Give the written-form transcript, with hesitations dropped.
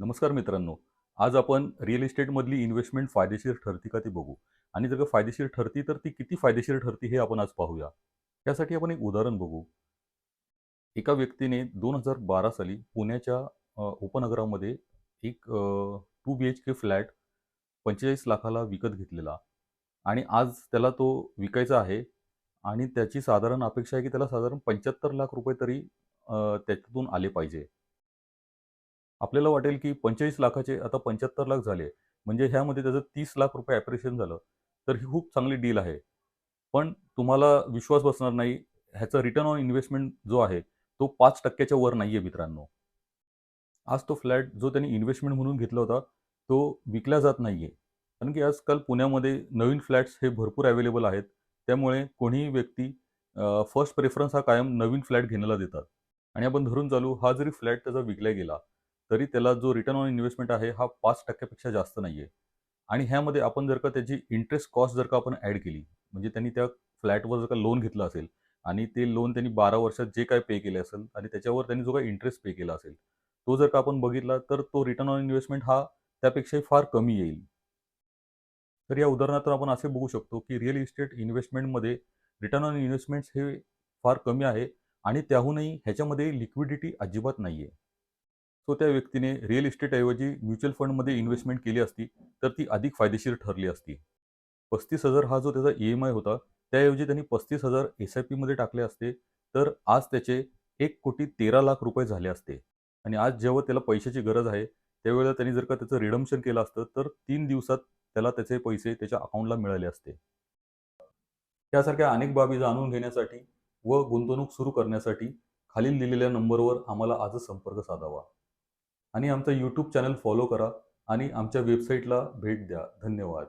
नमस्कार मित्रांनो. आज आपण रिअल इस्टेटमधली इन्व्हेस्टमेंट फायदेशीर ठरती का ते बघू आणि जर का फायदेशीर ठरती तर ती किती फायदेशीर ठरती हे आपण आज पाहूया. त्यासाठी आपण एक उदाहरण बघू. एका व्यक्तीने 2012 साली पुण्याच्या उपनगरामध्ये एक 2 BHK फ्लॅट 45 लाखाला विकत घेतलेला आणि आज त्याला तो विकायचा आहे आणि त्याची साधारण अपेक्षा आहे की त्याला साधारण 75 लाख रुपये तरी त्याच्यातून आले पाहिजे. आपल्याला वाटेल की 45 लाखाचे आता 75 लाख झाले. म्हणजे ह्यामध्ये त्याचं 30 लाख रुपये ॲप्रिशिएशन झालं. तर ही खूप चांगली डील आहे. पण तुम्हाला विश्वास बसणार नाही, ह्याचा रिटर्न ऑन इन्व्हेस्टमेंट जो आहे, तो 5% च्या वर नाहीये मित्रांनो. आज तो फ्लॅट जो त्यांनी इन्व्हेस्टमेंट म्हणून घेतला होता, तो विकला जात नाहीये. कारण की आजकाल पुण्यामध्ये नवीन फ्लॅट्स हे भरपूर अवेलेबल आहेत. त्यामुळे कोणीही व्यक्ती फर्स्ट प्रेफरन्स हा कायम नवीन फ्लॅट घेण्याला देतात. आणि आपण धरून चालू, हा जरी फ्लॅट त्याचा विकला गेला, तरी त्याला जो रिटर्न ऑन इन्व्हेस्टमेंट आहे, हा 5% पेक्षा जास्त नाहीये. आणि ह्यामध्ये आपण जर का त्याची इंटरेस्ट कॉस्ट जर का आपण ॲड केली, म्हणजे त्यांनी त्या फ्लॅटवर जर का लोन घेतलं असेल आणि ते लोन त्यांनी 12 वर्षात जे काही पे केले असेल आणि त्याच्यावर त्यांनी जो काही इंटरेस्ट पे केला असेल, तो जर का आपण बघितला, तर तो रिटर्न ऑन इन्व्हेस्टमेंट हा त्यापेक्षाही फार कमी येईल. तर या उदाहरणातून आपण असे बघू शकतो, की रिअल इस्टेट इन्व्हेस्टमेंटमध्ये रिटर्न ऑन इन्व्हेस्टमेंट्स हे फार कमी आहे आणि त्याहूनही ह्याच्यामध्ये लिक्विडिटी अजिबात नाहीये. सो त्या व्यक्तीने रिअल इस्टेटऐवजी म्युच्युअल फंडमध्ये इन्व्हेस्टमेंट केली असती, तर ती अधिक फायदेशीर ठरली असती. 35,000 हा जो त्याचा ई-एम-आय होता, त्याऐवजी त्यांनी 35,000 एस-आय-पीमध्ये टाकले असते, तर आज त्याचे 1,13,00,000 रुपये झाले असते. आणि आज जेव्हा त्याला पैशाची गरज आहे, त्यावेळेला त्यांनी जर का त्याचं रिडम्पशन केलं असतं, तर 3 दिवसात त्याला त्याचे पैसे त्याच्या अकाउंटला मिळाले असते. त्यासारख्या अनेक बाबी जाणून घेण्यासाठी व गुंतवणूक सुरू करण्यासाठी खालील दिलेल्या नंबरवर आम्हाला आजच संपर्क साधावा आणि आमचा YouTube चॅनल फॉलो करा आणि आमच्या वेबसाईटला भेट द्या. धन्यवाद.